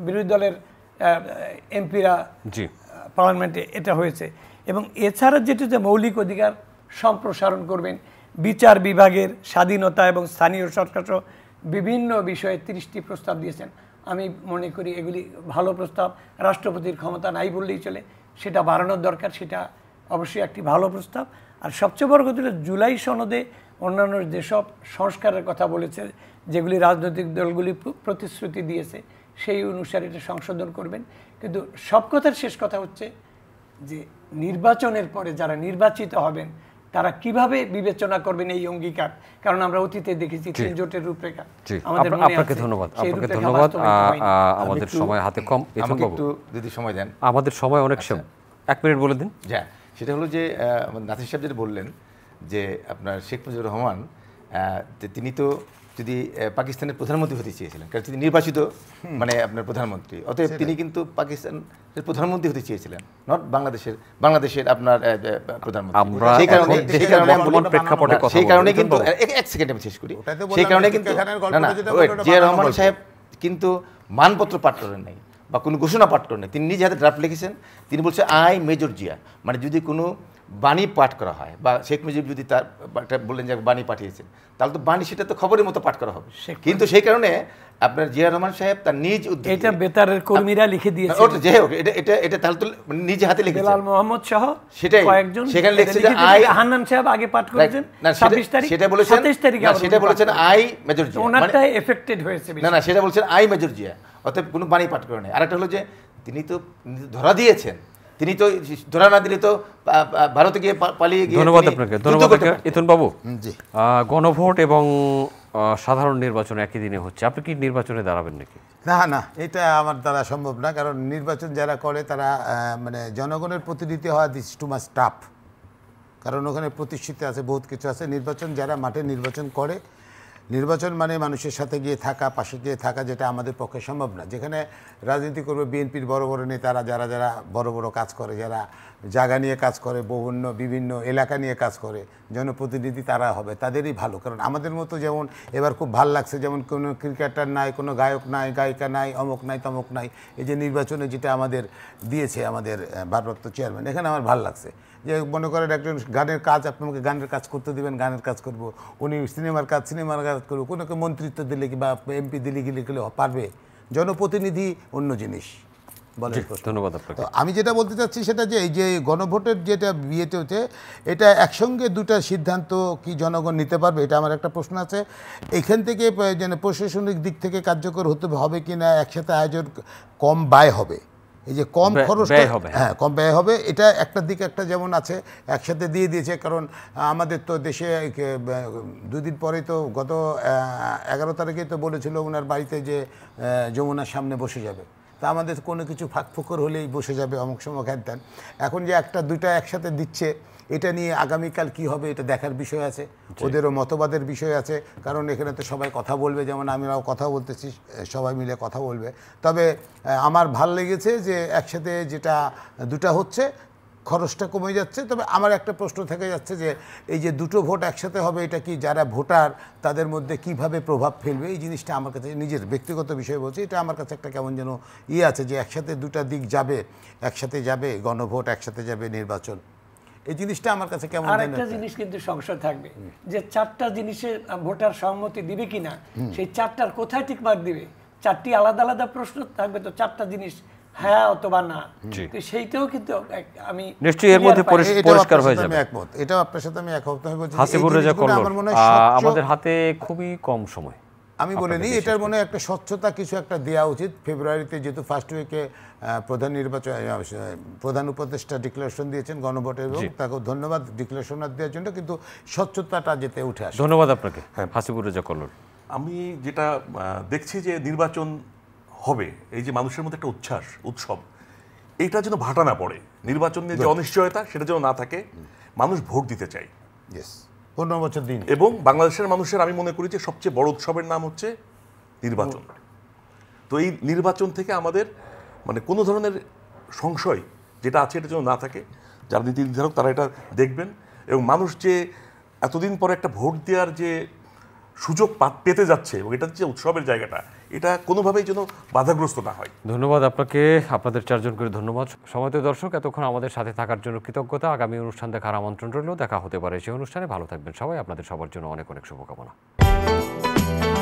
বিরোধী দলের এমপিরা জি পার্লামেন্টে এটা হয়েছে। এবং এছাড়া যেটি যে মৌলিক অধিকার সম্প্রসারণ করবেন, বিচার বিভাগের স্বাধীনতা এবং স্থানীয় সরকার সহ বিভিন্ন বিষয়ে 30টি প্রস্তাব দিয়েছেন। আমি মনে করি এগুলি ভালো প্রস্তাব। রাষ্ট্রপতির ক্ষমতা নাই বললেই চলে, সেটা বাড়ানোর দরকার, সেটা অবশ্যই একটি ভালো প্রস্তাব। আর সবচেয়ে বড় কথা হলো জুলাই সনদে অন্যান্য যেসব সংস্কারের কথা বলেছে, যেগুলি রাজনৈতিক দলগুলি প্রতিশ্রুতি দিয়েছে, সেই অনুসারে এটা সংশোধন করবেন। কিন্তু সব কথার শেষ কথা হচ্ছে যে নির্বাচনের পরে যারা নির্বাচিত হবেন তারা কিভাবে বিবেচনা করবেন এই অঙ্গীকার, কারণ আমরা অতীতে দেখেছি 3 জোটের রূপরেখা। আপনাকে ধন্যবাদ, আপনাকে ধন্যবাদ। আমাদের সময় হাতে কম, আমাকে একটু যদি সময় দেন। আমাদের সময় অনেক, 1 মিনিট বলে দিন। হ্যাঁ, সেটা হলো যে নাসির সাহেব যেটা বললেন যে আপনার শেখ মুজিবুর রহমান তিনি তো যদি পাকিস্তানের প্রধানমন্ত্রী হতে চেয়েছিলেন, কারণ তিনি নির্বাচিত মানে আপনার প্রধানমন্ত্রী, অতএব তিনি কিন্তু পাকিস্তানের প্রধানমন্ত্রী হতে চেয়েছিলেন, নট বাংলাদেশের আপনার প্রধানমন্ত্রী। সেই কারণে কিন্তু এক সেকেন্ড আমি শেষ করি। সেই কারণে কিন্তু জিয়া রহমান সাহেব কিন্তু মানপত্র পাঠ করেন নাই বা কোনো ঘোষণা পাঠ করেন নাই, তিনি নিজে হাতে ড্রাফট লিখেছেন। তিনি বলছে আই মেজর জিয়া, মানে যদি কোনো বাণী পাঠ করা হয় বা শেখ মুজিব যদি তার বললেন যে বাণী পাঠিয়েছেন, তাহলে তো বাণী সেটা তো খবরের মতো পাঠ করা হবে। কিন্তু সেই কারণে আপনার জিয়া রহমান সাহেব তার নিজ উদ্যোগে, এটা বেতারের কর্মীরা লিখে দিয়েছে, যাই হোক এটা তাহলে তো নিজে হাতে লিখেছেন বেলাল মোহাম্মদ সহ সেটাই কয়েকজন, সেখানে লিখছে যে হান্নান সাহেব আগে পাঠ করেছেন 26 তারিখ, সেটা বলেছেন 27 তারিখে সেটা বলেছেন আই মেজর জিয়া, ওনারটা এফেক্টেড হয়েছে। না সেটা বলছেন আই মেজর জিয়া, অতএব কোনো বাণী পাঠ করে নাই। আরেকটা হলো যে তিনি তো ধরা দিয়েছেন, তিনি তো ধরা না দিলে তো ভারতে গিয়ে পালিয়ে গিয়ে। ধন্যবাদ আপনাকে, ধন্যবাদ ইথন বাবু। গণভোট এবং সাধারণ নির্বাচন একই দিনে হচ্ছে, আপনি কি নির্বাচনে দাঁড়াবেন নাকি? না, এটা আমার দ্বারা সম্ভব না, কারণ নির্বাচন যারা করে তারা মানে জনগণের প্রতিনিধি হওয়া দিস টু মাচ টাফ, কারণ ওখানে প্রতিশ্রুতি আছে, বহুত কিছু আছে। নির্বাচন যারা মাঠে নির্বাচন করে, নির্বাচন মানে মানুষের সাথে গিয়ে থাকা, পাশে গিয়ে থাকা, যেটা আমাদের পক্ষে সম্ভব না। যেখানে রাজনীতি করবে বিএনপির বড় বড় নেতারা, যারা বড় বড় কাজ করে, যারা জায়গা নিয়ে কাজ করে, বিভিন্ন এলাকা নিয়ে কাজ করে, জনপ্রতিনিধি তারা হবে, তাদেরই ভালো। কারণ আমাদের মতো যেমন এবার খুব ভাল লাগছে, যেমন কোনো ক্রিকেটার নাই, কোনো গায়ক নাই, গায়িকা নাই, অমুক নাই, তমুক নাই, এই যে নির্বাচনে যেটা আমাদের দিয়েছে আমাদের ভারপ্রাপ্ত চেয়ারম্যান, এখানে আমার ভাল লাগছে। যে মনে করেন একজন গানের কাজ, আপনি আমাকে গানের কাজ করতে দেবেন, গানের কাজ করব, উনি সিনেমার কাজ করবো, কোনো মন্ত্রিত্ব দিলে কি বা এমপি দিলে গেলে পারবে। জনপ্রতিনিধি অন্য জিনিস। ধন্যবাদ আপনাকে। আমি যেটা বলতে চাচ্ছি সেটা যে এই যে গণভোটের যেটা বিয়েতে হচ্ছে, এটা একসঙ্গে দুটা সিদ্ধান্ত কি জনগণ নিতে পারবে, এটা আমার একটা প্রশ্ন আছে। এখান থেকে যেন প্রশাসনিক দিক থেকে কার্যকর হবে কি না, একসাথে আয়োজন কম ব্যয় হবে, এই যে কম খরচটা, হ্যাঁ কম ব্যয় হবে, এটা একটা দিক একটা যেমন আছে, একসাথে দিয়ে দিয়েছে। কারণ আমাদের তো দেশে 2 দিন পরে তো গত 11 তারিখে তো বলেছিল ওনার বাড়িতে যে যমুনার সামনে বসে যাবে, তা আমাদের কোনো কিছু ফাঁকফোকর হলেই বসে যাবে, অমুক সময় হ্যান। এখন যে একটা দুইটা একসাথে দিচ্ছে, এটা নিয়ে আগামীকাল কি হবে এটা দেখার বিষয় আছে, ওদেরও মতবাদের বিষয় আছে। কারণ এখানে তো সবাই কথা বলবে, যেমন আমরাও কথা বলতেছি, সবাই মিলে কথা বলবে। তবে আমার ভাল লেগেছে যে একসাথে যেটা দুটা হচ্ছে, খরচটা কমে যাচ্ছে। তবে আমার একটা প্রশ্ন থেকে যাচ্ছে যে এই যে দুটো ভোট একসাথে হবে, এটা কি যারা ভোটার তাদের মধ্যে কিভাবে প্রভাব ফেলবে, এই জিনিসটা আমার কাছে, নিজের ব্যক্তিগত বিষয় বলছি, এটা আমার কাছে একটা কেমন যেন আছে যে একসাথে দুটা দিক যাবে, একসাথে যাবে গণভোট, একসাথে যাবে নির্বাচন, এই জিনিসটা আমার কাছে কেমন। আর একটা জিনিস কিন্তু সংশয় থাকবে যে 4টা জিনিসে ভোটার সম্মতি দিবে কিনা, সেই 4টার কোথায় টিকমার্ক দিবে, 4টি আলাদা আলাদা প্রশ্ন থাকবে, তো 4টা জিনিস হ্যাঁ অথবা না, তো সেইটাও কিন্তু আমি নিশ্চয়ই এর মধ্যে পরিষ্কার হয়ে যাবে। একমত, এটাও আপনার সাথে আমি একমত বলছি। হাসিবুর রেজা কল্লোল, আমাদের হাতে খুবই কম সময়, আমি বলিনি এটার মনে একটা স্বচ্ছতা কিছু একটা দেওয়া উচিত। ফেব্রুয়ারিতে যেহেতু ফার্স্ট উইকে প্রধান উপদেষ্টা ডিক্লারেশন দিয়েছেন গণভোটের, এবং তাকে ধন্যবাদ ডিক্লারেশন দেওয়ার জন্য, কিন্তু স্বচ্ছতাটা যেতে উঠে আসে। ধন্যবাদ আপনাকে হাসিবুর রেজা কল্লোল। আমি যেটা দেখছি যে নির্বাচন হবে, এই যে মানুষের মধ্যে একটা উৎসব, এইটা যেন ভাটা না পড়ে, নির্বাচনের যে অনিশ্চয়তা সেটা যেন না থাকে, মানুষ ভোট দিতে চায়। 15 বছর দিন, এবং বাংলাদেশের মানুষের আমি মনে করি যে সবচেয়ে বড় উৎসবের নাম হচ্ছে নির্বাচন। তো এই নির্বাচন থেকে আমাদের মানে কোনো ধরনের সংশয় যেটা আছে এটা যেন না থাকে, যারা নীতি নির্ধারক তারা এটা দেখবেন, এবং মানুষ যে এতদিন পরে একটা ভোট দেওয়ার যে সুযোগ পেতে যাচ্ছে এবং এটা যে উৎসবের জায়গাটা, এটা কোনোভাবেই যেন বাধাগ্রস্ত না হয়। ধন্যবাদ আপনাকে, আপনাদের চারজন করে ধন্যবাদ। সময়ত দর্শক, এতক্ষণ আমাদের সাথে থাকার জন্য কৃতজ্ঞতা। আগামী অনুষ্ঠান দেখার আমন্ত্রণ রইল। দেখা হতে পারে সেই অনুষ্ঠানে। ভালো থাকবেন সবাই। আপনাদের সবার জন্য অনেক অনেক শুভকামনা।